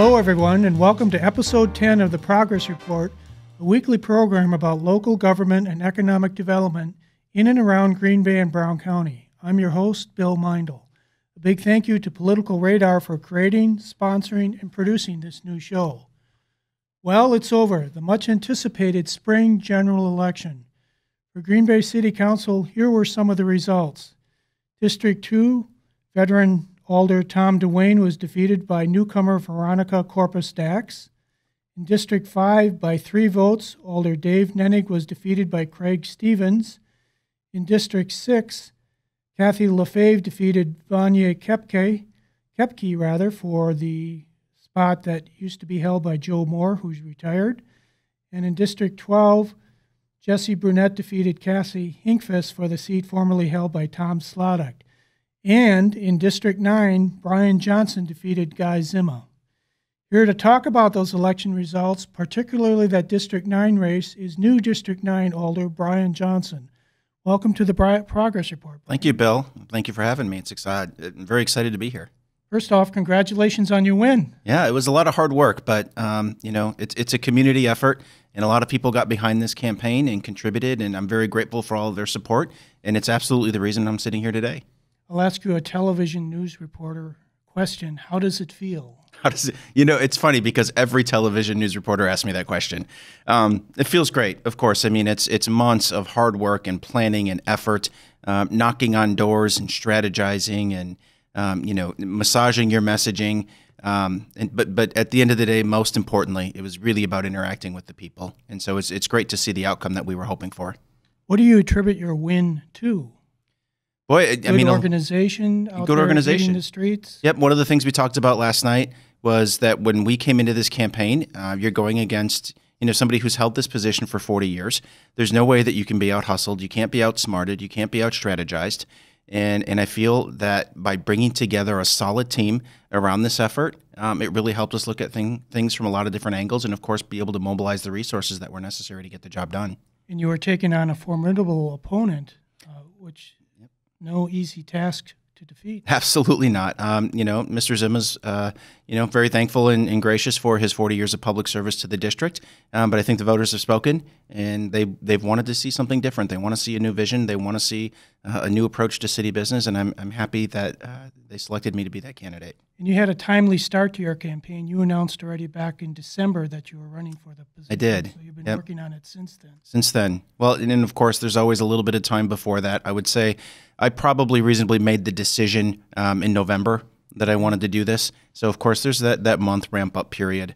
Hello, everyone, and welcome to Episode 10 of the Progress Report, a weekly program about local government and economic development in and around Green Bay and Brown County. I'm your host, Bill Meindl. A big thank you to Political Radar for creating, sponsoring, and producing this new show. Well, it's over, the much-anticipated spring general election. For Green Bay City Council, here were some of the results. District 2, veteran Alder Tom Duane was defeated by newcomer Veronica Corpus-Dax. In District 5, by 3 votes, Alder Dave Nenig was defeated by Craig Stevens. In District 6, Kathy Lefebvre defeated Vanya Kepke for the spot that used to be held by Joe Moore, who's retired. And in District 12, Jesse Brunette defeated Cassie Hinkfist for the seat formerly held by Tom Slodek. And in District 9, Brian Johnson defeated Guy Zimma. Here to talk about those election results, particularly that District 9 race, is new District 9 Alder Brian Johnson. Welcome to the Progress Report. Thank you, Bill. Thank you for having me. I'm very excited to be here. First off, congratulations on your win. Yeah, it was a lot of hard work, but it's a community effort, and a lot of people got behind this campaign and contributed, and I'm very grateful for all of their support, and it's absolutely the reason I'm sitting here today. I'll ask you a television news reporter question. How does it feel? It's funny because every television news reporter asks me that question. It feels great, of course. I mean, it's months of hard work and planning and effort, knocking on doors and strategizing and, massaging your messaging. But at the end of the day, most importantly, it was really about interacting with the people. And so it's great to see the outcome that we were hoping for. What do you attribute your win to? Boy, good organization out there in the streets. Yep. One of the things we talked about last night was that when we came into this campaign, you're going against somebody who's held this position for 40 years. There's no way that you can be out hustled. You can't be outsmarted. You can't be out strategized. And I feel that by bringing together a solid team around this effort, it really helped us look at things from a lot of different angles, and of course, be able to mobilize the resources that were necessary to get the job done. And you were taking on a formidable opponent, which. No easy task to defeat. Absolutely not. Mr. Zimma's, very thankful and gracious for his 40 years of public service to the district. But I think the voters have spoken, and they've wanted to see something different. They want to see a new vision. They want to see a new approach to city business, and I'm happy that they selected me to be that candidate. And you had a timely start to your campaign. You announced already back in December that you were running for the position. I did. So you've been working on it since then. Since then. Well, and of course, there's always a little bit of time before that. I would say I probably reasonably made the decision in November that I wanted to do this. So, of course, there's that month ramp-up period,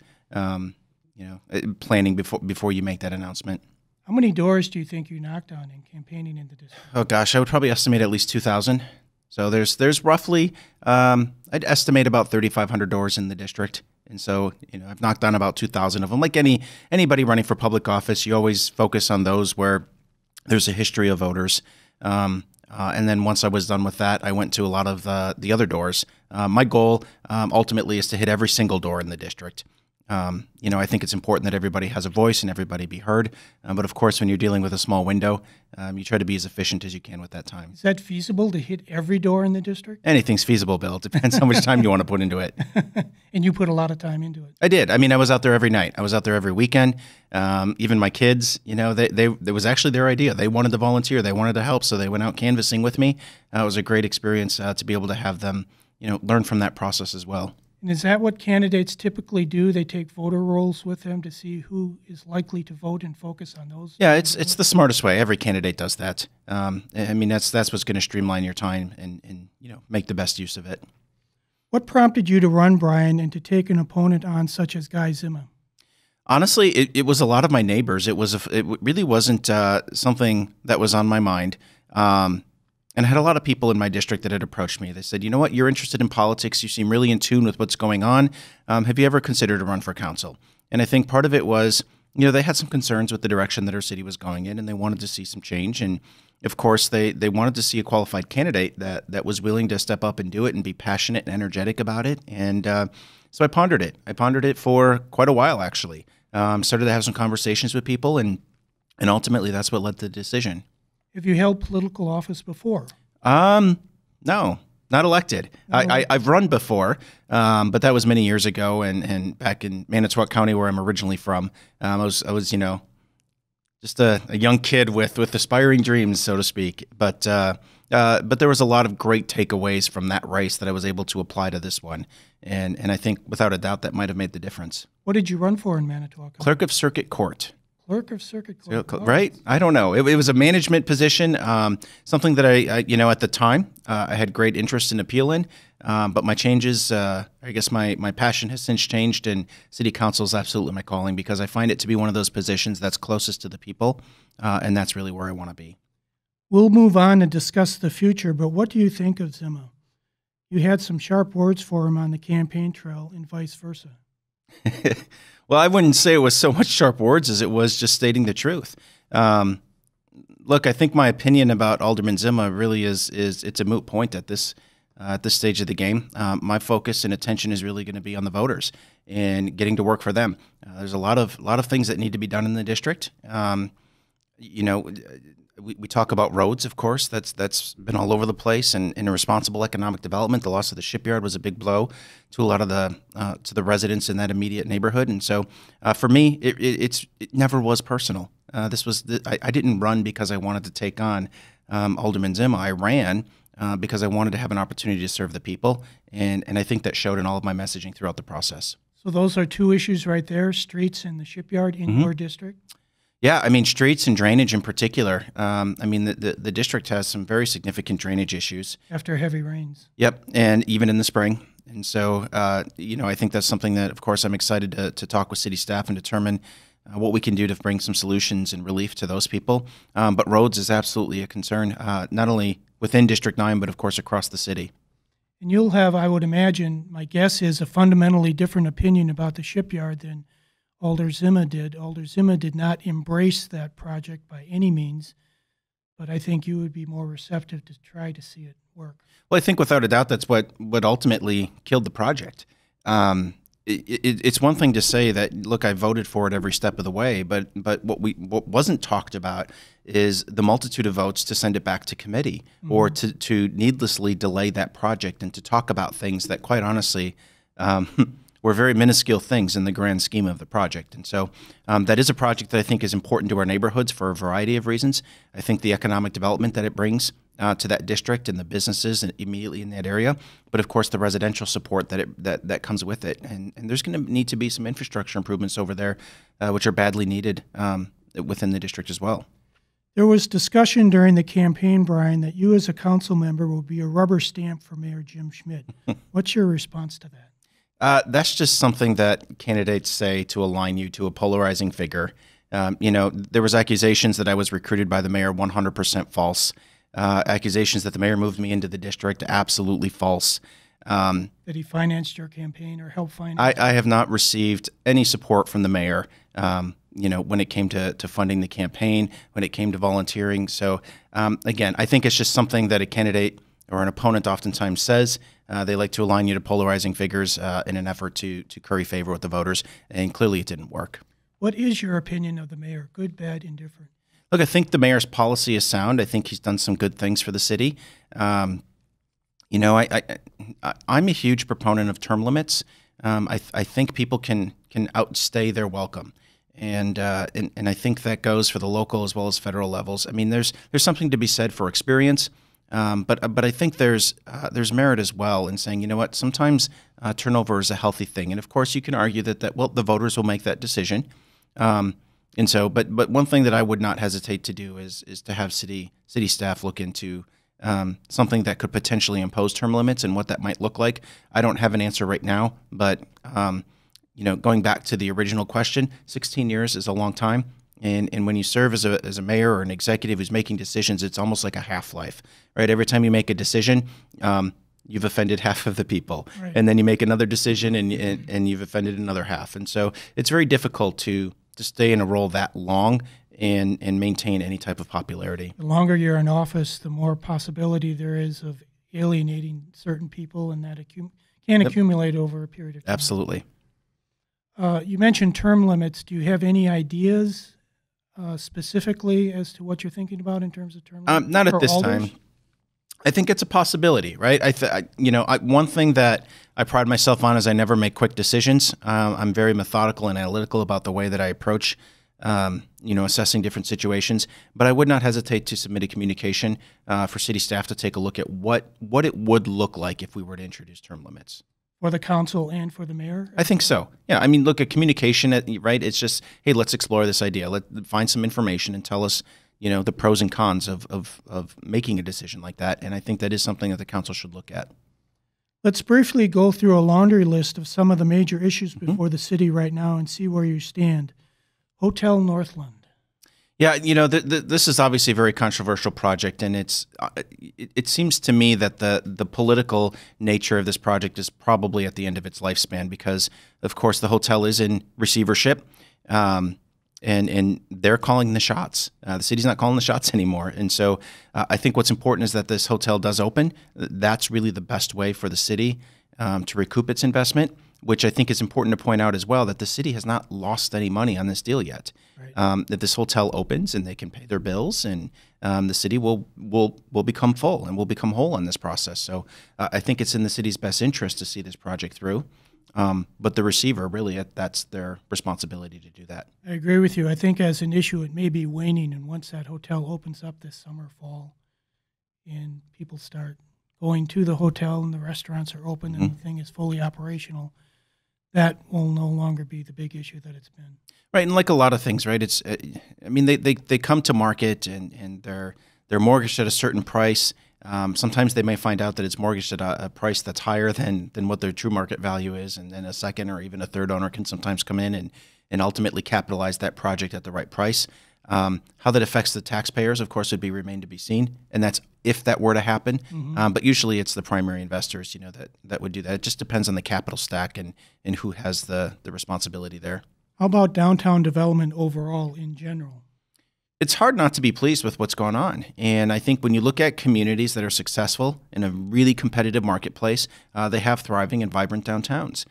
planning before you make that announcement. How many doors do you think you knocked on in campaigning in the district? Oh, gosh, I would probably estimate at least 2,000. So there's roughly, I'd estimate about 3,500 doors in the district. And so, I've knocked on about 2,000 of them. Like anybody running for public office, you always focus on those where there's a history of voters. And then once I was done with that, I went to a lot of the other doors. My goal ultimately is to hit every single door in the district. I think it's important that everybody has a voice and everybody be heard. But of course, when you're dealing with a small window, you try to be as efficient as you can with that time. Is that feasible to hit every door in the district? Anything's feasible, Bill. It depends how much time you want to put into it. And you put a lot of time into it. I did. I mean, I was out there every night. I was out there every weekend. Even my kids, it was actually their idea. They wanted to volunteer. They wanted to help. So they went out canvassing with me. It was a great experience to be able to have them, learn from that process as well. And is that what candidates typically do? They take voter rolls with them to see who is likely to vote and focus on those? Yeah, it's the smartest way. Every candidate does that. That's what's going to streamline your time and make the best use of it. What prompted you to run, Brian, and to take an opponent on such as Guy Zimma? Honestly, it was a lot of my neighbors. It really wasn't something that was on my mind. And I had a lot of people in my district that had approached me. They said, you know what, you're interested in politics. You seem really in tune with what's going on. Have you ever considered a run for council? And I think part of it was, they had some concerns with the direction that our city was going in, and they wanted to see some change. And of course, they wanted to see a qualified candidate that was willing to step up and do it and be passionate and energetic about it. And so I pondered it. I pondered it for quite a while, actually. Started to have some conversations with people, and ultimately that's what led to the decision. Have you held political office before? No, Not elected. No. I've run before, but that was many years ago, and back in Manitowoc County, where I'm originally from. I was just a young kid with aspiring dreams, so to speak. But there was a lot of great takeaways from that race that I was able to apply to this one, and I think without a doubt that might have made the difference. What did you run for in Manitowoc? Clerk of Circuit Court. Clerk of Circuit Court. Right? I don't know. It was a management position, something that I at the time, I had great interest in appeal in. But my changes, I guess my passion has since changed, and city council is absolutely my calling because I find it to be one of those positions that's closest to the people, and that's really where I want to be. We'll move on and discuss the future, but what do you think of Zima? You had some sharp words for him on the campaign trail and vice versa. Well, I wouldn't say it was so much sharp words as it was just stating the truth. Look, I think my opinion about Alderman Zima really is it's a moot point at this stage of the game. My focus and attention is really going to be on the voters and getting to work for them. There's a lot of things that need to be done in the district. We talk about roads, of course. That's been all over the place, and in responsible economic development, the loss of the shipyard was a big blow to a lot of the residents in that immediate neighborhood. And so, for me, it never was personal. I didn't run because I wanted to take on Alderman Zima. I ran because I wanted to have an opportunity to serve the people, and I think that showed in all of my messaging throughout the process. So those are two issues right there: streets and the shipyard in your district. Yeah, I mean, streets and drainage in particular. The district has some very significant drainage issues. After heavy rains. Yep, and even in the spring. And so, I think that's something that, of course, I'm excited to talk with city staff and determine what we can do to bring some solutions and relief to those people. But roads is absolutely a concern, not only within District 9, but, of course, across the city. And you'll have, I would imagine, my guess is a fundamentally different opinion about the shipyard than Alder Zima did. Alder Zima did not embrace that project by any means, but I think you would be more receptive to try to see it work. Well, I think without a doubt that's what ultimately killed the project. It's one thing to say that, look, I voted for it every step of the way, but what wasn't talked about is the multitude of votes to send it back to committee or to needlessly delay that project and to talk about things that, quite honestly, were very minuscule things in the grand scheme of the project. And so that is a project that I think is important to our neighborhoods for a variety of reasons. I think the economic development that it brings to that district and the businesses immediately in that area, but of course the residential support that comes with it. And there's going to need to be some infrastructure improvements over there, which are badly needed within the district as well. There was discussion during the campaign, Brian, that you as a council member will be a rubber stamp for Mayor Jim Schmidt. What's your response to that? That's just something that candidates say to align you to a polarizing figure. There was accusations that I was recruited by the mayor, 100% false. Accusations that the mayor moved me into the district, absolutely false. That he financed your campaign or helped finance? I have not received any support from the mayor, when it came to funding the campaign, when it came to volunteering. So, again, I think it's just something that a candidate or an opponent oftentimes says. They like to align you to polarizing figures in an effort to curry favor with the voters, and clearly it didn't work. What is your opinion of the mayor? Good, bad, indifferent? Look, I think the mayor's policy is sound. I think he's done some good things for the city. I'm a huge proponent of term limits. I think people can outstay their welcome. And I think that goes for the local as well as federal levels. I mean, there's something to be said for experience. But I think there's merit as well in saying, you know what, sometimes turnover is a healthy thing. And of course you can argue that the voters will make that decision. And so, but one thing that I would not hesitate to do is to have city staff look into something that could potentially impose term limits and what that might look like. I don't have an answer right now, but going back to the original question, 16 years is a long time. And when you serve as a mayor or an executive who's making decisions, it's almost like a half-life, right? Every time you make a decision, you've offended half of the people. Right. And then you make another decision and you've offended another half. And so it's very difficult to stay in a role that long and maintain any type of popularity. The longer you're in office, the more possibility there is of alienating certain people, and that can accumulate over a period of time. Absolutely. You mentioned term limits. Do you have any ideas specifically as to what you're thinking about in terms of term limits? Not at this time. I think it's a possibility, right? One thing that I pride myself on is I never make quick decisions. I'm very methodical and analytical about the way that I approach, assessing different situations. But I would not hesitate to submit a communication for city staff to take a look at what it would look like if we were to introduce term limits. For the council and for the mayor? I think so. Yeah. I mean, look, at communication, right? It's just, hey, let's explore this idea. Let's find some information and tell us, the pros and cons of making a decision like that. And I think that is something that the council should look at. Let's briefly go through a laundry list of some of the major issues before the city right now and see where you stand. Hotel Northland. Yeah, this is obviously a very controversial project, and it seems to me that the political nature of this project is probably at the end of its lifespan because, of course, the hotel is in receivership, and they're calling the shots. The city's not calling the shots anymore, and so I think what's important is that this hotel does open. That's really the best way for the city to recoup its investment, which I think is important to point out as well, that the city has not lost any money on this deal yet. Right. That this hotel opens and they can pay their bills, and the city will become full and will become whole in this process. So I think it's in the city's best interest to see this project through. But the receiver, really, that's their responsibility to do that. I agree with you. I think as an issue, it may be waning, and once that hotel opens up this summer, fall, and people start going to the hotel and the restaurants are open and the thing is fully operational, that will no longer be the big issue that it's been. Right, and like a lot of things, right? It's, they come to market and they're mortgaged at a certain price. Sometimes they may find out that it's mortgaged at a price that's higher than what their true market value is, and then a second or even a third owner can sometimes come in and ultimately capitalize that project at the right price. How that affects the taxpayers, of course, would remain to be seen, and that's if that were to happen. But usually it's the primary investors, that would do that. It just depends on the capital stack and who has the responsibility there. How about downtown development overall in general? It's hard not to be pleased with what's going on. And I think when you look at communities that are successful in a really competitive marketplace, they have thriving and vibrant downtowns.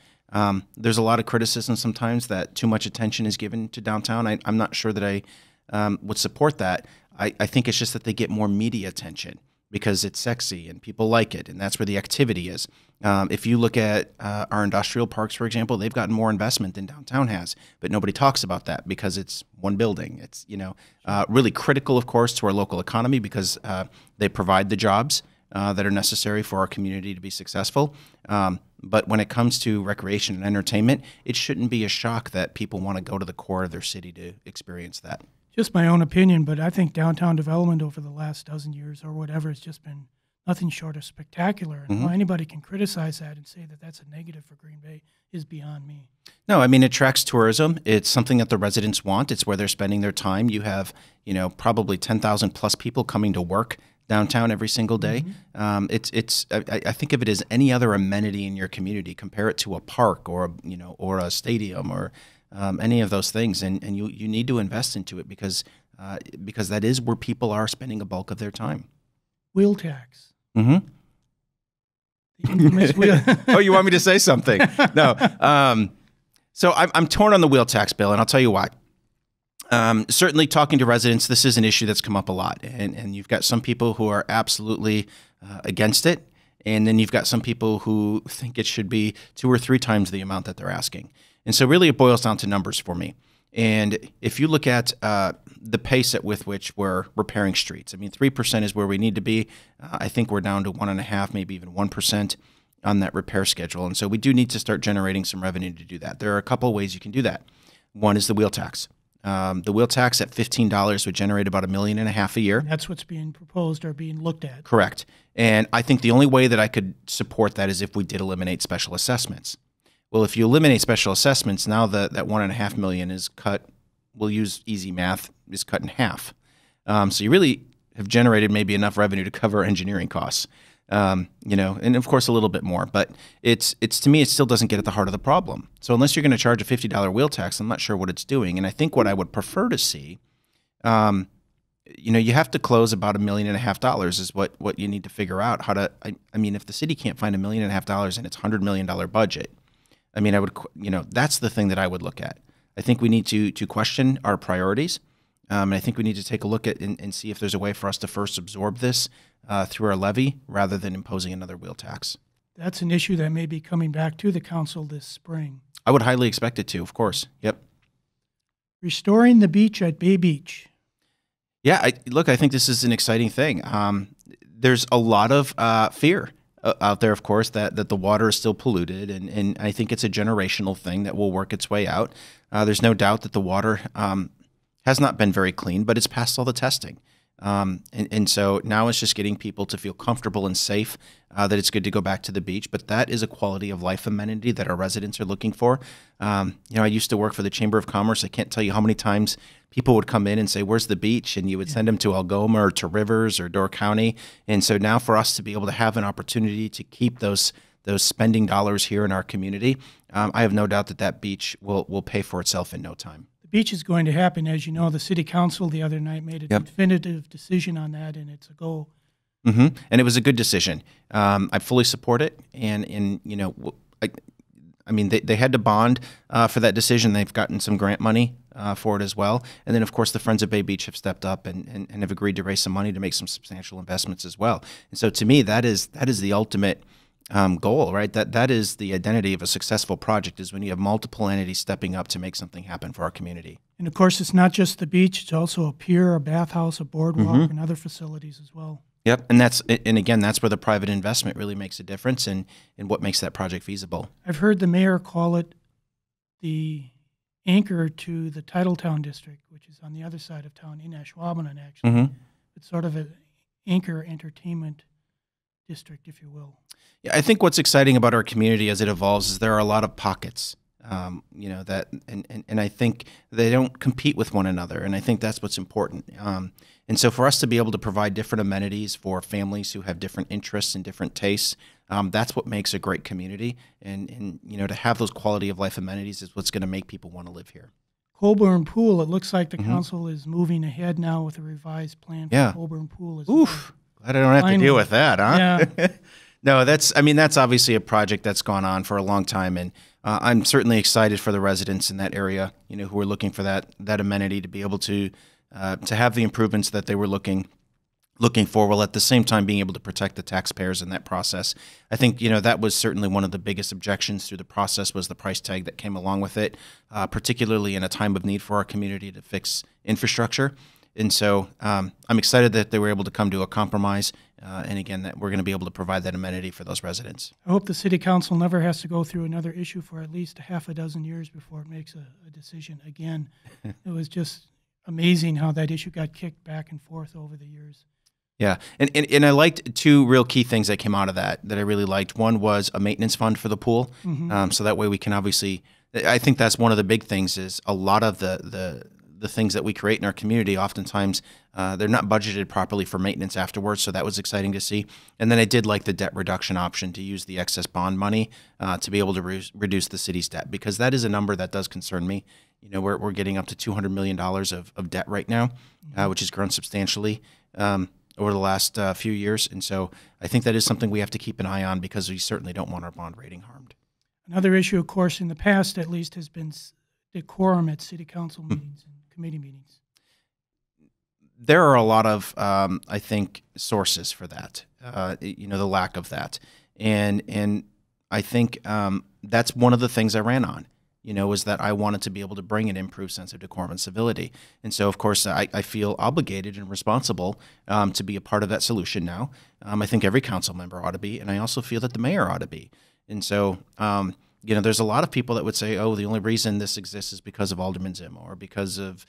There's a lot of criticism sometimes that too much attention is given to downtown. I'm not sure that I would support that. I think it's just that they get more media attention because it's sexy and people like it, and that's where the activity is. If you look at our industrial parks, for example, they've gotten more investment than downtown has, but nobody talks about that because it's one building. It's really critical, of course, to our local economy because they provide the jobs that are necessary for our community to be successful. But when it comes to recreation and entertainment, it shouldn't be a shock that people want to go to the core of their city to experience that. Just my own opinion, but I think downtown development over the last dozen years or whatever has just been nothing short of spectacular. And how anybody can criticize that and say that that's a negative for Green Bay is beyond me. No, it attracts tourism. It's something that the residents want. It's where they're spending their time. You have, probably 10,000 plus people coming to work downtown every single day. I think of it as any other amenity in your community. Compare it to a park or a stadium or any of those things, and you need to invest into it because that is where people are spending a bulk of their time. Wheel tax. The infamous wheel. Oh, you want me to say something? No. So I'm torn on the wheel tax bill, and I'll tell you why. Certainly, talking to residents, this is an issue that's come up a lot, and you've got some people who are absolutely against it, and then you've got some people who think it should be 2 or 3 times the amount that they're asking. And so really it boils down to numbers for me. And if you look at the pace with which we're repairing streets, 3% is where we need to be. I think we're down to 1.5%, maybe even 1% on that repair schedule. And so we do need to start generating some revenue to do that. There are a couple of ways you can do that. One is the wheel tax. The wheel tax at $15 would generate about $1.5 million a year. That's what's being proposed or being looked at. Correct. And I think the only way that I could support that is if we did eliminate special assessments. Well, if you eliminate special assessments, now that $1.5 million is cut, we'll use easy math, is cut in half. So you really have generated maybe enough revenue to cover engineering costs, and of course a little bit more. But it's to me, it still doesn't get at the heart of the problem. So unless you're going to charge a $50 wheel tax, I'm not sure what it's doing. And I think what I would prefer to see, you have to close about $1.5 million is what you need to figure out how to. If the city can't find $1.5 million in its $100 million budget. I would, that's the thing that I would look at. I think we need to question our priorities. And I think we need to take a look at and see if there's a way for us to first absorb this through our levy rather than imposing another wheel tax. That's an issue that may be coming back to the council this spring. I would highly expect it to, of course. Yep. Restoring the beach at Bay Beach. Yeah, I think this is an exciting thing. There's a lot of fear out there, of course, that the water is still polluted, and I think it's a generational thing that will work its way out. There's no doubt that the water has not been very clean, but it's passed all the testing. And so now it's just getting people to feel comfortable and safe, that it's good to go back to the beach. But that is a quality of life amenity that our residents are looking for. I used to work for the Chamber of Commerce. I can't tell you how many times people would come in and say, "Where's the beach?" And you would send them to Algoma or to Rivers or Door County. And so now for us to be able to have an opportunity to keep those spending dollars here in our community, I have no doubt that beach will pay for itself in no time. Beach is going to happen. As you know, the city council the other night made a definitive decision on that, and it's a go. Mm-hmm. And it was a good decision. I fully support it. And I mean, they had to bond for that decision. They've gotten some grant money for it as well. And then, of course, the Friends of Bay Beach have stepped up and have agreed to raise some money to make some substantial investments as well. And so to me, that is the ultimate goal, right? That is the identity of a successful project, is when you have multiple entities stepping up to make something happen for our community. And of course, it's not just the beach; it's also a pier, a bathhouse, a boardwalk, and other facilities as well. Yep, and again, that's where the private investment really makes a difference, and what makes that project feasible. I've heard the mayor call it the anchor to the Titletown district, which is on the other side of town in Ashwaubenon, actually. It's sort of an anchor entertainment district, if you will. Yeah, I think what's exciting about our community as it evolves is there are a lot of pockets, that, and I think they don't compete with one another, and I think that's what's important. And so for us to be able to provide different amenities for families who have different interests and different tastes, that's what makes a great community. And to have those quality of life amenities is what's going to make people want to live here. Colburn Pool, it looks like the council is moving ahead now with a revised plan for Colburn Pool. Oof, glad I don't have to deal with that, huh? Yeah. No, that's obviously a project that's gone on for a long time, and I'm certainly excited for the residents in that area, who are looking for that amenity to be able to have the improvements that they were looking for, while at the same time being able to protect the taxpayers in that process. I think, that was certainly one of the biggest objections through the process, was the price tag that came along with it, particularly in a time of need for our community to fix infrastructure. And so I'm excited that they were able to come to a compromise, and again, that we're going to be able to provide that amenity for those residents. I hope the city council never has to go through another issue for at least half a dozen years before it makes a decision again. It was just amazing how that issue got kicked back and forth over the years. Yeah, and I liked two real key things that came out of that I really liked. One was a maintenance fund for the pool, so that way we can obviously, I think that's one of the big things, is a lot of the things that we create in our community, oftentimes they're not budgeted properly for maintenance afterwards, so that was exciting to see. And then I did like the debt reduction option, to use the excess bond money to be able to reduce the city's debt, because that is a number that does concern me. We're getting up to $200 million of debt right now, which has grown substantially over the last few years. And so I think that is something we have to keep an eye on, because we certainly don't want our bond rating harmed. Another issue, of course, in the past at least, has been decorum at city council meetings and committee meetings. There are a lot of, I think, sources for that, the lack of that. And I think that's one of the things I ran on, was that I wanted to be able to bring an improved sense of decorum and civility. And so, of course, I feel obligated and responsible to be a part of that solution now. I think every council member ought to be, and I also feel that the mayor ought to be. And so, there's a lot of people that would say, oh, the only reason this exists is because of Alderman Zimmo, or because of,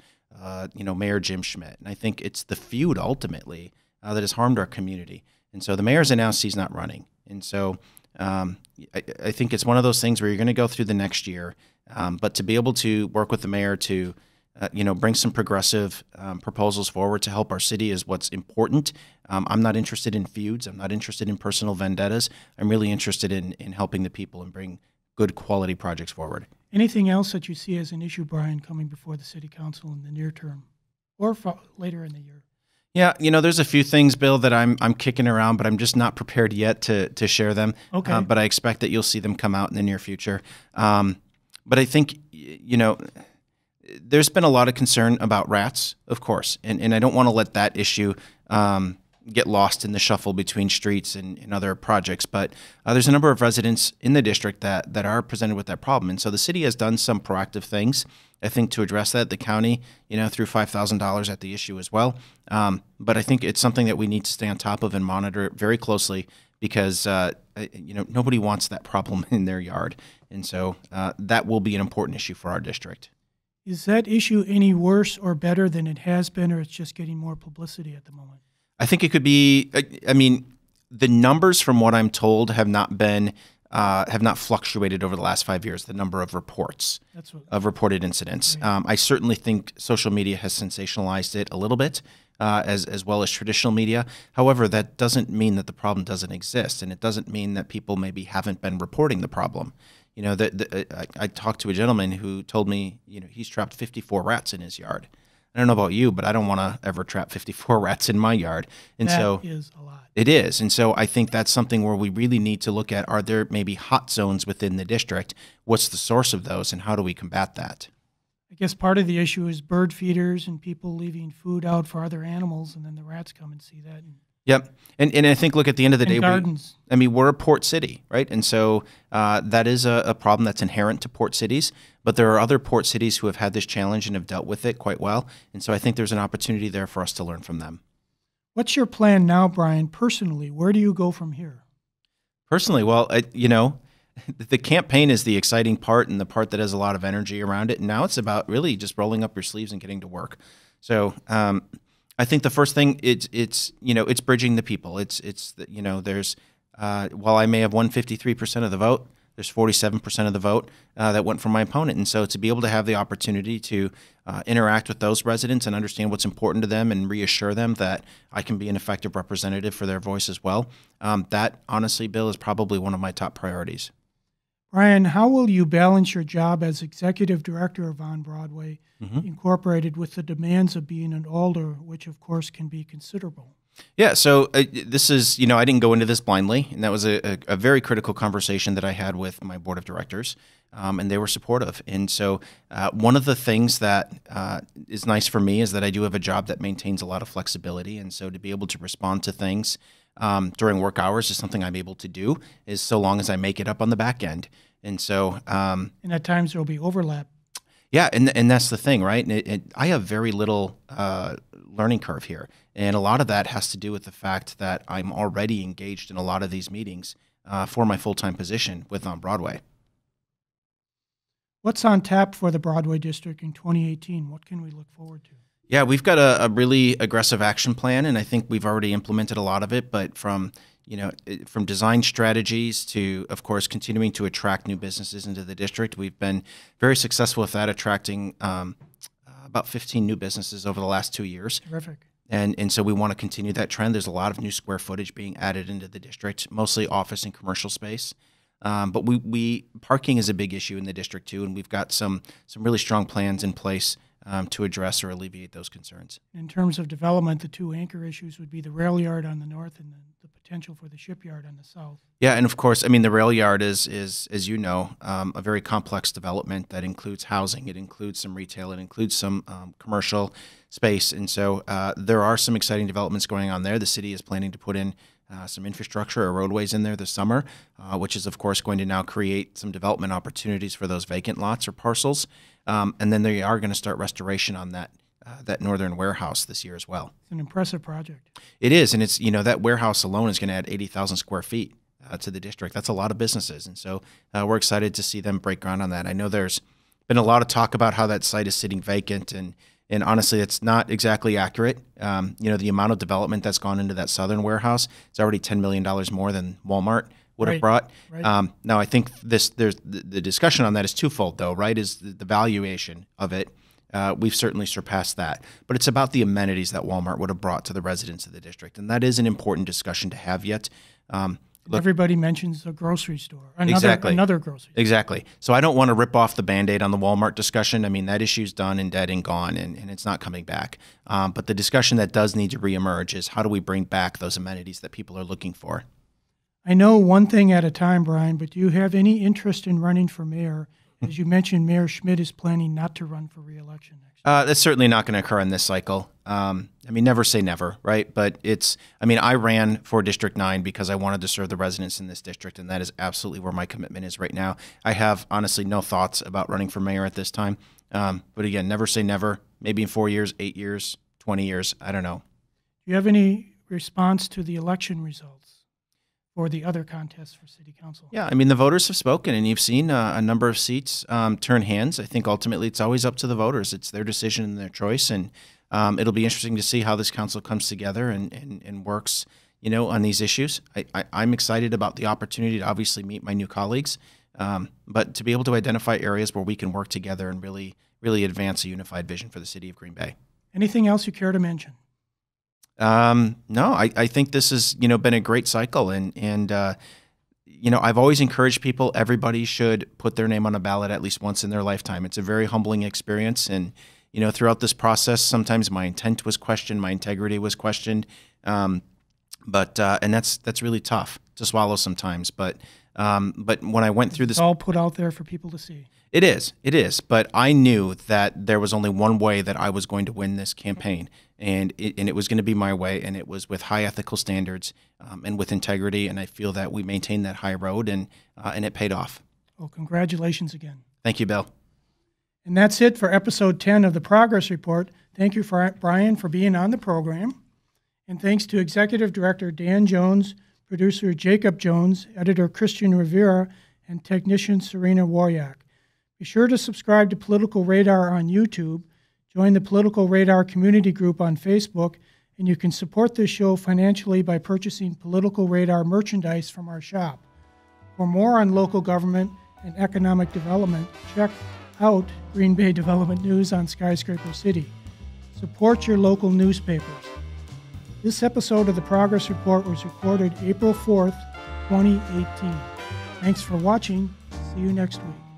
Mayor Jim Schmidt. And I think it's the feud, ultimately, that has harmed our community. And so the mayor's announced he's not running. And so I think it's one of those things where you're going to go through the next year, but to be able to work with the mayor to, bring some progressive proposals forward to help our city is what's important. I'm not interested in feuds. I'm not interested in personal vendettas. I'm really interested in helping the people and bring good quality projects forward. Anything else that you see as an issue, Brian, coming before the city council in the near term or later in the year? Yeah, there's a few things, Bill, that I'm kicking around, but I'm just not prepared yet to share them. Okay. But I expect that you'll see them come out in the near future. But I think, there's been a lot of concern about rats, of course, and I don't want to let that issue get lost in the shuffle between streets and other projects. But there's a number of residents in the district that are presented with that problem. And so the city has done some proactive things, I think, to address that. The county, threw $5,000 at the issue as well. But I think it's something that we need to stay on top of and monitor very closely because, nobody wants that problem in their yard. And so that will be an important issue for our district. Is that issue any worse or better than it has been, or it's just getting more publicity at the moment? I think it could be. The numbers, from what I'm told, have not fluctuated over the last 5 years. The number of reports of reported incidents. Right. I certainly think social media has sensationalized it a little bit, as well as traditional media. However, that doesn't mean that the problem doesn't exist, and it doesn't mean that people maybe haven't been reporting the problem. I talked to a gentleman who told me, he's trapped 54 rats in his yard. I don't know about you, but I don't want to ever trap 54 rats in my yard. And that is a lot. It is. And so I think that's something where we really need to look at, are there maybe hot zones within the district? What's the source of those, and how do we combat that? I guess part of the issue is bird feeders and people leaving food out for other animals, and then the rats come and see that. Yep. And I think, look, at the end of the day, gardens. We're a port city, right? And so that is a problem that's inherent to port cities, but there are other port cities who have had this challenge and have dealt with it quite well. And so I think there's an opportunity there for us to learn from them. What's your plan now, Brian, personally? Where do you go from here? Personally, well, the campaign is the exciting part and the part that has a lot of energy around it. And now it's about really just rolling up your sleeves and getting to work. So I think the first thing it's bridging the people. There's while I may have won 53% of the vote, there's 47% of the vote that went from my opponent. And so to be able to have the opportunity to interact with those residents and understand what's important to them and reassure them that I can be an effective representative for their voice as well, that honestly, Bill, is probably one of my top priorities. Brian, how will you balance your job as executive director of On Broadway Incorporated with the demands of being an alder, which of course can be considerable? Yeah, so this is, I didn't go into this blindly, and that was a very critical conversation that I had with my board of directors, and they were supportive. And so one of the things that is nice for me is that I do have a job that maintains a lot of flexibility, and so to be able to respond to things during work hours is something I'm able to do, is so long as I make it up on the back end. And so and at times there will be overlap. Yeah, and that's the thing, right? And I have very little learning curve here, and a lot of that has to do with the fact that I'm already engaged in a lot of these meetings for my full-time position with On Broadway. What's on tap for the Broadway District in 2018? What can we look forward to? Yeah, we've got a really aggressive action plan, and I think we've already implemented a lot of it, but from design strategies to, of course, continuing to attract new businesses into the district. We've been very successful with that, attracting about 15 new businesses over the last 2 years. Terrific. And so we want to continue that trend. There's a lot of new square footage being added into the district, mostly office and commercial space. But parking is a big issue in the district too, and we've got some really strong plans in place to address or alleviate those concerns. In terms of development, the two anchor issues would be the rail yard on the north and the potential for the shipyard on the south. Yeah, and of course, the rail yard is as you know, a very complex development that includes housing, it includes some retail, it includes some commercial space, and so there are some exciting developments going on there. The city is planning to put in some infrastructure or roadways in there this summer, which is, of course, going to now create some development opportunities for those vacant lots or parcels. And then they are going to start restoration on that northern warehouse this year as well. It's an impressive project. It is, and it's that warehouse alone is going to add 80,000 square feet to the district. That's a lot of businesses, and so we're excited to see them break ground on that. I know there's been a lot of talk about how that site is sitting vacant, and honestly, it's not exactly accurate. The amount of development that's gone into that southern warehouse, it's already $10 million more than Walmart would have brought. Right. Now, I think there's the discussion on that is twofold, though, right? Is the valuation of it. We've certainly surpassed that. But it's about the amenities that Walmart would have brought to the residents of the district. And that is an important discussion to have yet. Everybody mentions a grocery store, another grocery store. Exactly. So I don't want to rip off the Band-Aid on the Walmart discussion. That issue's done and dead and gone, and it's not coming back. But the discussion that does need to reemerge is how do we bring back those amenities that people are looking for? I know one thing at a time, Brian, but do you have any interest in running for mayor? As you mentioned, Mayor Schmidt is planning not to run for re-election next That's certainly not going to occur in this cycle. I mean, never say never, right? But I ran for District 9 because I wanted to serve the residents in this district, and that is absolutely where my commitment is right now. I have honestly no thoughts about running for mayor at this time. But again, never say never. Maybe in 4 years, 8 years, 20 years, I don't know. Do you have any response to the election results for the other contests for city council? Yeah, I mean, the voters have spoken, and you've seen a number of seats turn hands. I think ultimately it's always up to the voters. It's their decision and their choice, and it'll be interesting to see how this council comes together and works, on these issues. I'm excited about the opportunity to obviously meet my new colleagues, but to be able to identify areas where we can work together and really, really advance a unified vision for the city of Green Bay. Anything else you care to mention? No, I think this has, been a great cycle, and I've always encouraged people, everybody should put their name on a ballot at least once in their lifetime. It's a very humbling experience, and, throughout this process, sometimes my intent was questioned, my integrity was questioned, and that's really tough to swallow sometimes, but when I went through this, it's all put out there for people to see. It is. But I knew that there was only one way that I was going to win this campaign, and it was going to be my way, and it was with high ethical standards and with integrity. And I feel that we maintained that high road, and it paid off. Well, congratulations again. Thank you, Bill. And that's it for episode 10 of the Progress Report. Thank you, Brian, for being on the program. And thanks to Executive Director Dan Jones, producer Jacob Jones, editor Christian Rivera, and technician Serena Waryak. Be sure to subscribe to Political Radar on YouTube, join the Political Radar community group on Facebook, and you can support this show financially by purchasing Political Radar merchandise from our shop. For more on local government and economic development, check out Green Bay Development News on Skyscraper City. Support your local newspapers. This episode of the Progress Report was recorded April 4th, 2018. Thanks for watching. See you next week.